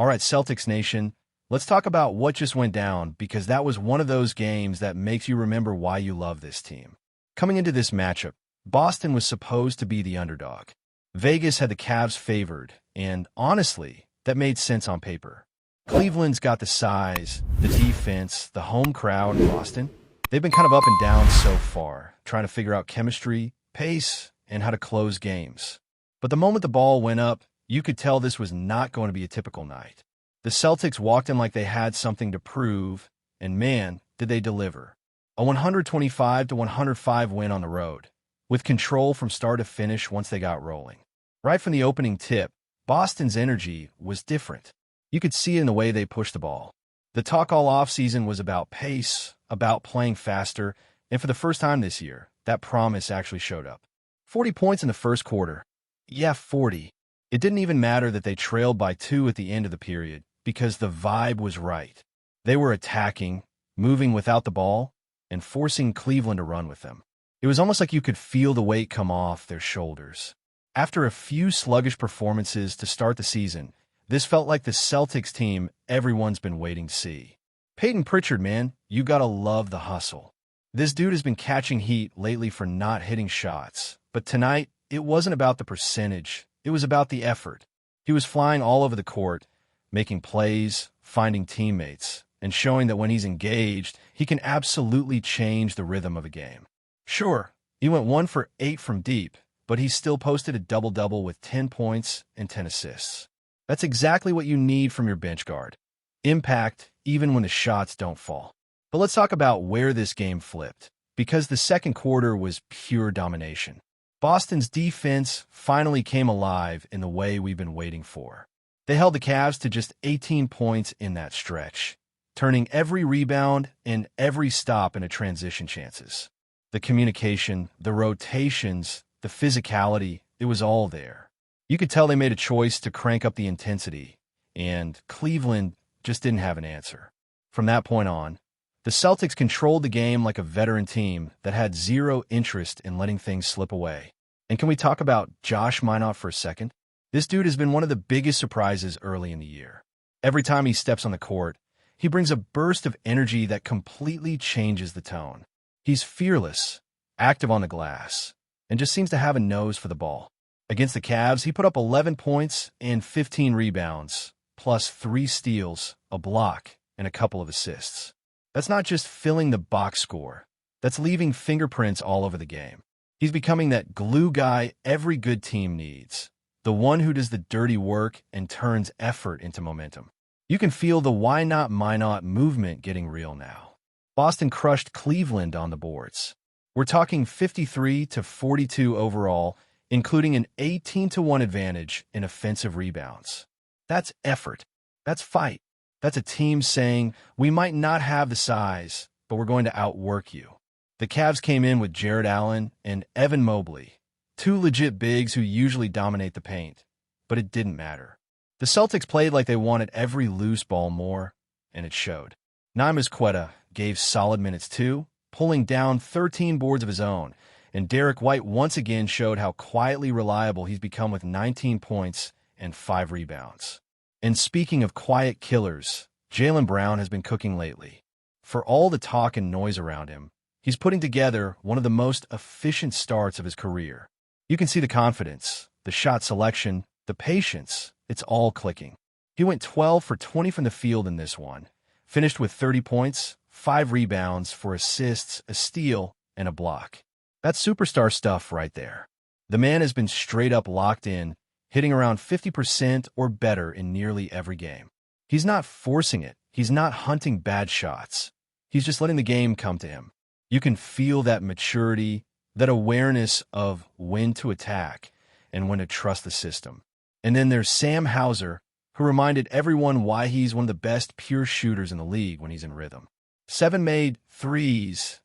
All right, Celtics Nation, let's talk about what just went down because that was one of those games that makes you remember why you love this team. Coming into this matchup, Boston was supposed to be the underdog. Vegas had the Cavs favored, and honestly, that made sense on paper. Cleveland's got the size, the defense, the home crowd in Boston. They've been kind of up and down so far, trying to figure out chemistry, pace, and how to close games. But the moment the ball went up, you could tell this was not going to be a typical night. The Celtics walked in like they had something to prove, and man, did they deliver. A 125-105 win on the road, with control from start to finish once they got rolling. Right from the opening tip, Boston's energy was different. You could see it in the way they pushed the ball. The talk all offseason was about pace, about playing faster, and for the first time this year, that promise actually showed up. 40 points in the first quarter. Yeah, 40. It didn't even matter that they trailed by 2 at the end of the period because the vibe was right. They were attacking, moving without the ball, and forcing Cleveland to run with them. It was almost like you could feel the weight come off their shoulders. After a few sluggish performances to start the season, this felt like the Celtics team everyone's been waiting to see. Peyton Pritchard, man, you gotta love the hustle. This dude has been catching heat lately for not hitting shots, but tonight, it wasn't about the percentage. It was about the effort. He was flying all over the court, making plays, finding teammates, and showing that when he's engaged, he can absolutely change the rhythm of a game. Sure, he went 1 for 8 from deep, but he still posted a double-double with 10 points and 10 assists. That's exactly what you need from your bench guard. Impact, even when the shots don't fall. But let's talk about where this game flipped, because the second quarter was pure domination. Boston's defense finally came alive in the way we've been waiting for. They held the Cavs to just 18 points in that stretch, turning every rebound and every stop into transition chances. The communication, the rotations, the physicality, it was all there. You could tell they made a choice to crank up the intensity, and Cleveland just didn't have an answer. From that point on, the Celtics controlled the game like a veteran team that had zero interest in letting things slip away. And can we talk about Josh Minott for a second? This dude has been one of the biggest surprises early in the year. Every time he steps on the court, he brings a burst of energy that completely changes the tone. He's fearless, active on the glass, and just seems to have a nose for the ball. Against the Cavs, he put up 11 points and 15 rebounds, plus 3 steals, a block, and a couple of assists. That's not just filling the box score. That's leaving fingerprints all over the game. He's becoming that glue guy every good team needs, the one who does the dirty work and turns effort into momentum. You can feel the why not Minott movement getting real now. Boston crushed Cleveland on the boards. We're talking 53-42 overall, including an 18-1 advantage in offensive rebounds. That's effort. That's fight. That's a team saying, we might not have the size, but we're going to outwork you. The Cavs came in with Jarrett Allen and Evan Mobley, 2 legit bigs who usually dominate the paint, but it didn't matter. The Celtics played like they wanted every loose ball more, and it showed. Neemias Queta gave solid minutes too, pulling down 13 boards of his own, and Derek White once again showed how quietly reliable he's become with 19 points and 5 rebounds. And speaking of quiet killers, Jaylen Brown has been cooking lately. For all the talk and noise around him, he's putting together one of the most efficient starts of his career. You can see the confidence, the shot selection, the patience. It's all clicking. He went 12 for 20 from the field in this one, finished with 30 points, 5 rebounds, 4 assists, a steal, and a block. That's superstar stuff right there. The man has been straight up locked in, hitting around 50% or better in nearly every game. He's not forcing it. He's not hunting bad shots. He's just letting the game come to him. You can feel that maturity, that awareness of when to attack and when to trust the system. And then there's Sam Hauser, who reminded everyone why he's one of the best pure shooters in the league when he's in rhythm. 7 made threes,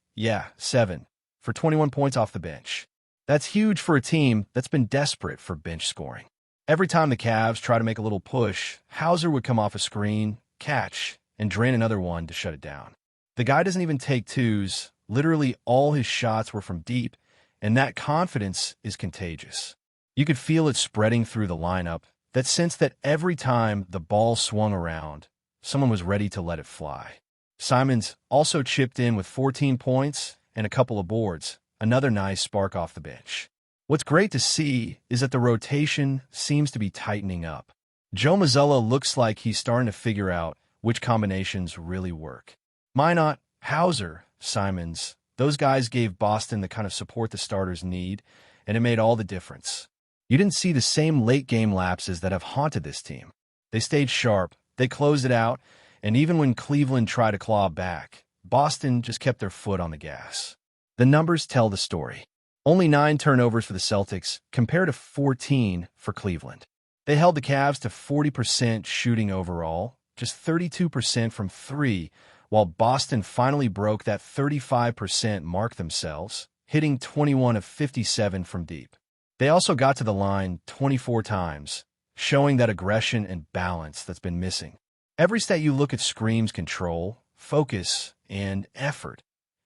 7, for 21 points off the bench. That's huge for a team that's been desperate for bench scoring. Every time the Cavs try to make a little push, Hauser would come off a screen, catch, and drain another one to shut it down. The guy doesn't even take twos. Literally all his shots were from deep, and that confidence is contagious. You could feel it spreading through the lineup, That sense that every time the ball swung around, someone was ready to let it fly. Simons also chipped in with 14 points and a couple of boards, another nice spark off the bench. What's great to see is that the rotation seems to be tightening up. Joe Mazzulla looks like he's starting to figure out which combinations really work. Minot, Hauser, Simons, those guys gave Boston the kind of support the starters need, and it made all the difference. You didn't see the same late-game lapses that have haunted this team. They stayed sharp, they closed it out, and even when Cleveland tried to claw back, Boston just kept their foot on the gas. The numbers tell the story. Only 9 turnovers for the Celtics, compared to 14 for Cleveland. They held the Cavs to 40% shooting overall, just 32% from 3, while Boston finally broke that 35% mark themselves, hitting 21 of 57 from deep. They also got to the line 24 times, showing that aggression and balance that's been missing. Every stat you look at screams control, focus, and effort.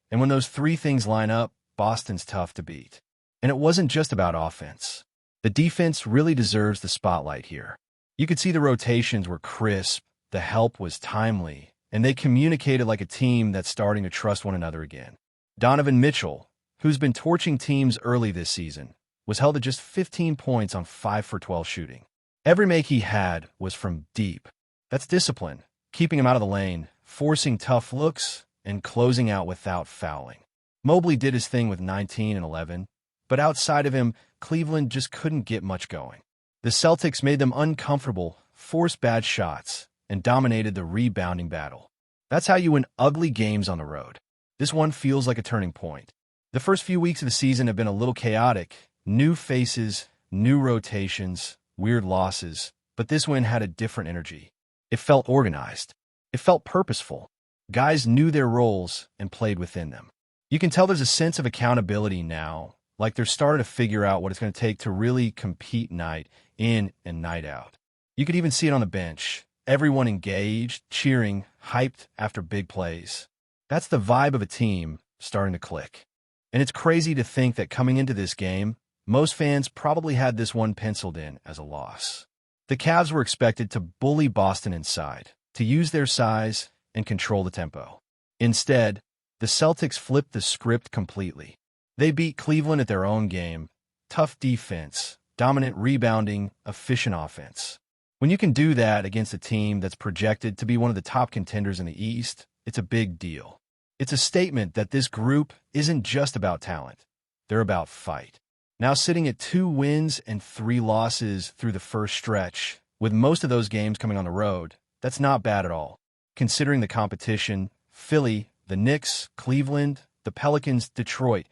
And when those 3 things line up, Boston's tough to beat. And it wasn't just about offense. The defense really deserves the spotlight here. You could see the rotations were crisp, the help was timely, and they communicated like a team that's starting to trust one another again. Donovan Mitchell, who's been torching teams early this season, was held to just 15 points on 5 for 12 shooting. Every make he had was from deep. That's discipline, keeping him out of the lane, forcing tough looks, and closing out without fouling. Mobley did his thing with 19 and 11, but outside of him, Cleveland just couldn't get much going. The Celtics made them uncomfortable, forced bad shots, and dominated the rebounding battle. That's how you win ugly games on the road. This one feels like a turning point. The first few weeks of the season have been a little chaotic. New faces, new rotations, weird losses, but this win had a different energy. It felt organized. It felt purposeful. Guys knew their roles and played within them. You can tell there's a sense of accountability now, like they're starting to figure out what it's going to take to really compete night in and night out. You could even see it on the bench. Everyone engaged, cheering, hyped after big plays. That's the vibe of a team starting to click. And it's crazy to think that coming into this game, most fans probably had this one penciled in as a loss. The Cavs were expected to bully Boston inside, to use their size and control the tempo. Instead, the Celtics flipped the script completely. They beat Cleveland at their own game. Tough defense, dominant rebounding, efficient offense. When you can do that against a team that's projected to be one of the top contenders in the East, it's a big deal. It's a statement that this group isn't just about talent. They're about fight. Now sitting at 2 wins and 3 losses through the first stretch, with most of those games coming on the road, that's not bad at all. Considering the competition, Philly, the Knicks, Cleveland, the Pelicans, Detroit,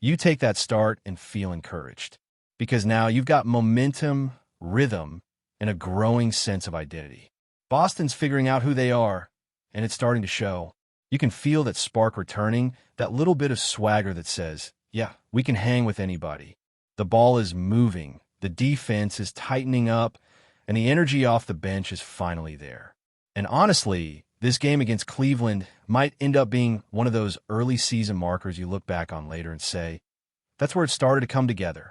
you take that start and feel encouraged. Because now you've got momentum, rhythm, and a growing sense of identity. Boston's figuring out who they are, and it's starting to show. You can feel that spark returning, that little bit of swagger that says, yeah, we can hang with anybody. The ball is moving, the defense is tightening up, and the energy off the bench is finally there. And honestly, this game against Cleveland might end up being one of those early season markers you look back on later and say, that's where it started to come together.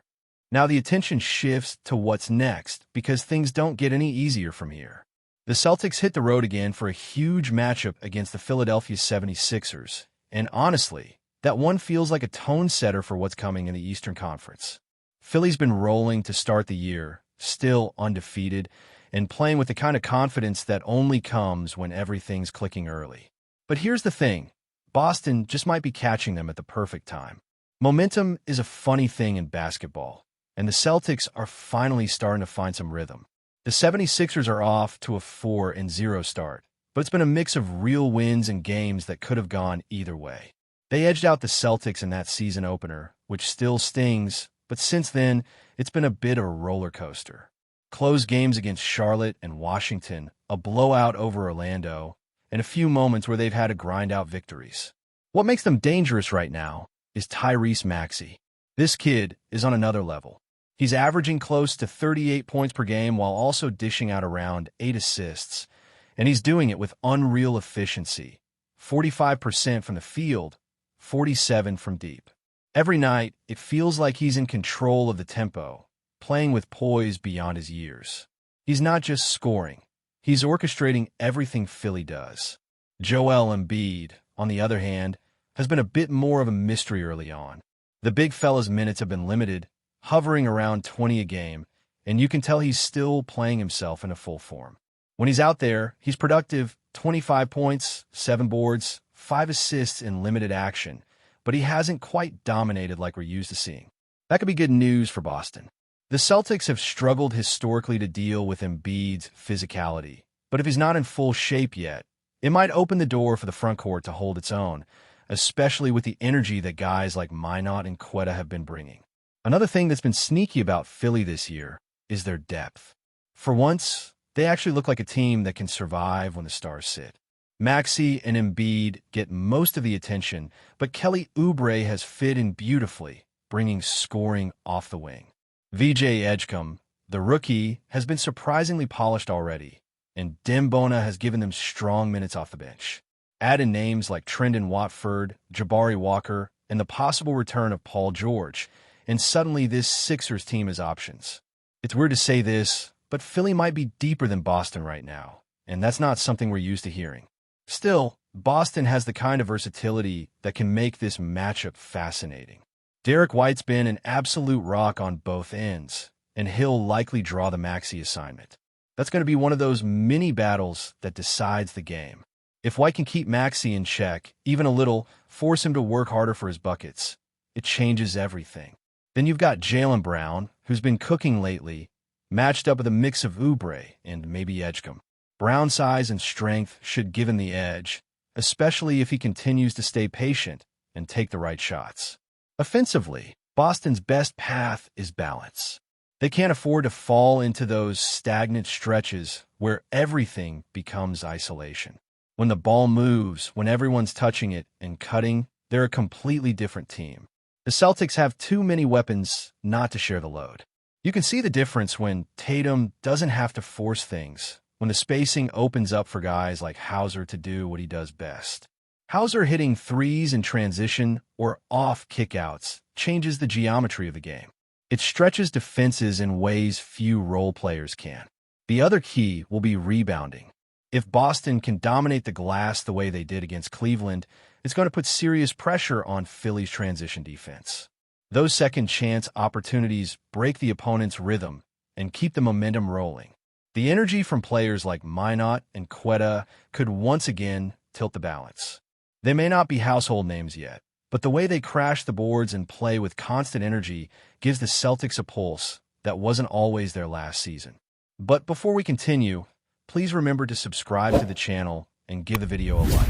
Now the attention shifts to what's next because things don't get any easier from here. The Celtics hit the road again for a huge matchup against the Philadelphia 76ers, and honestly, that one feels like a tone setter for what's coming in the Eastern Conference. Philly's been rolling to start the year, still undefeated, and playing with the kind of confidence that only comes when everything's clicking early. But here's the thing, Boston just might be catching them at the perfect time. Momentum is a funny thing in basketball, and the Celtics are finally starting to find some rhythm. The 76ers are off to a 4-0 start, but it's been a mix of real wins and games that could have gone either way. They edged out the Celtics in that season opener, which still stings, but since then, it's been a bit of a roller coaster. Close games against Charlotte and Washington, a blowout over Orlando, and a few moments where they've had to grind out victories. What makes them dangerous right now is TYRESE Maxey. This kid is on another level. He's averaging close to 38 points per game while also dishing out around 8 assists, and he's doing it with unreal efficiency. 45% from the field, 47% from deep. Every night, it feels like he's in control of the tempo, playing with poise beyond his years. He's not just scoring. He's orchestrating everything Philly does. Joel Embiid, on the other hand, has been a bit more of a mystery early on. The big fella's minutes have been limited, hovering around 20 a game, and you can tell he's still playing himself into full form. When he's out there, he's productive, 25 points, 7 boards, 5 assists in limited action, but he hasn't quite dominated like we're used to seeing. That could be good news for Boston. The Celtics have struggled historically to deal with Embiid's physicality, but if he's not in full shape yet, it might open the door for the front court to hold its own, especially with the energy that guys like Minot and Quetta have been bringing. Another thing that's been sneaky about Philly this year is their depth. For once, they actually look like a team that can survive when the stars sit. Maxey and Embiid get most of the attention, but Kelly Oubre has fit in beautifully, bringing scoring off the wing. VJ Edgecombe, the rookie, has been surprisingly polished already, and Dembona has given them strong minutes off the bench. Add in names like Trendon Watford, Jabari Walker, and the possible return of Paul George, and suddenly this Sixers team has options. It's weird to say this, but Philly might be deeper than Boston right now, and that's not something we're used to hearing. Still, Boston has the kind of versatility that can make this matchup fascinating. Derek White's been an absolute rock on both ends, and he'll likely draw the Maxey assignment. That's going to be one of those mini battles that decides the game. If White can keep Maxey in check, even a little, force him to work harder for his buckets, it changes everything. Then you've got Jaylen Brown, who's been cooking lately, matched up with a mix of Oubre and maybe Edgecombe. Brown's size and strength should give him the edge, especially if he continues to stay patient and take the right shots. Offensively, Boston's best path is balance. They can't afford to fall into those stagnant stretches where everything becomes isolation. When the ball moves, when everyone's touching it and cutting, they're a completely different team. The Celtics have too many weapons not to share the load. You can see the difference when Tatum doesn't have to force things, when the spacing opens up for guys like Hauser to do what he does best. Hauser hitting threes in transition or off kickouts changes the geometry of the game. It stretches defenses in ways few role players can. The other key will be rebounding. If Boston can dominate the glass the way they did against Cleveland, it's going to put serious pressure on Philly's transition defense. Those second-chance opportunities break the opponent's rhythm and keep the momentum rolling. The energy from players like Minot and Quetta could once again tilt the balance. They may not be household names yet, but the way they crash the boards and play with constant energy gives the Celtics a pulse that wasn't always there last season. But before we continue, please remember to subscribe to the channel and give the video a like.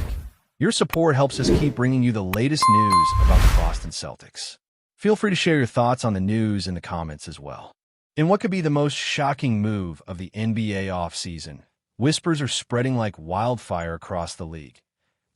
Your support helps us keep bringing you the latest news about the Boston Celtics. Feel free to share your thoughts on the news in the comments as well. In what could be the most shocking move of the NBA offseason, whispers are spreading like wildfire across the league.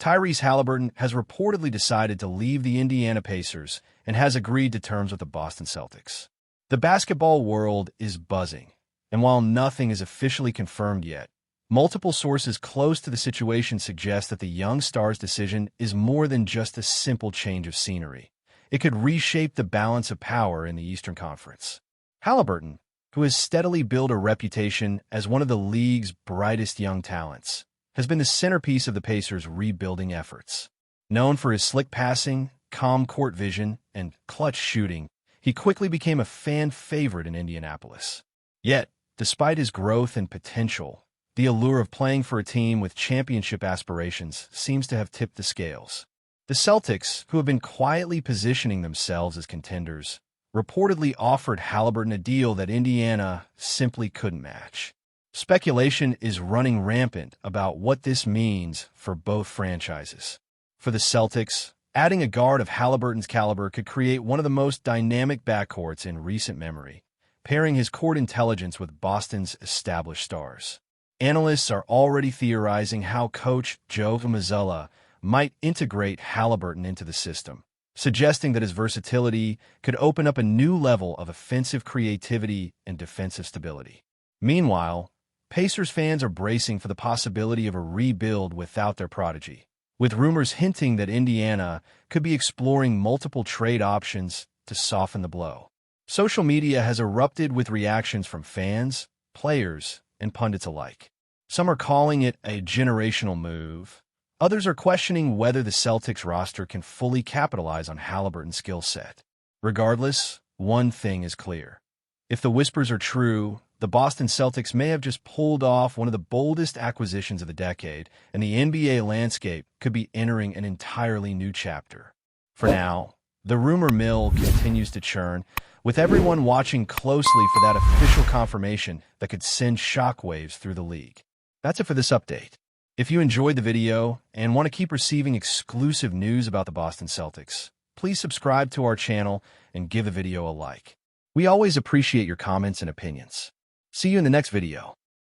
TYRESE Haliburton has reportedly decided to leave the Indiana Pacers and has agreed to terms with the Boston Celtics. The basketball world is buzzing, and while nothing is officially confirmed yet, multiple sources close to the situation suggest that the young star's decision is more than just a simple change of scenery. It could reshape the balance of power in the Eastern Conference. Haliburton, who has steadily built a reputation as one of the league's brightest young talents, has been the centerpiece of the Pacers' rebuilding efforts. Known for his slick passing, calm court vision, and clutch shooting, he quickly became a fan favorite in Indianapolis. Yet, despite his growth and potential, the allure of playing for a team with championship aspirations seems to have tipped the scales. The Celtics, who have been quietly positioning themselves as contenders, reportedly offered Haliburton a deal that Indiana simply couldn't match. Speculation is running rampant about what this means for both franchises. For the Celtics, adding a guard of Haliburton's caliber could create one of the most dynamic backcourts in recent memory, pairing his court intelligence with Boston's established stars. Analysts are already theorizing how coach Joe Mazzulla might integrate Haliburton into the system, suggesting that his versatility could open up a new level of offensive creativity and defensive stability. Meanwhile, Pacers fans are bracing for the possibility of a rebuild without their prodigy, with rumors hinting that Indiana could be exploring multiple trade options to soften the blow. Social media has erupted with reactions from fans, players, and pundits alike. Some are calling it a generational move. Others are questioning whether the Celtics roster can fully capitalize on Haliburton's skill set. Regardless, one thing is clear. If the whispers are true, the Boston Celtics may have just pulled off one of the boldest acquisitions of the decade, and the NBA landscape could be entering an entirely new chapter. For now, the rumor mill continues to churn, with everyone watching closely for that official confirmation that could send shockwaves through the league. That's it for this update. If you enjoyed the video and want to keep receiving exclusive news about the Boston Celtics, please subscribe to our channel and give the video a like. We always appreciate your comments and opinions. See you in the next video.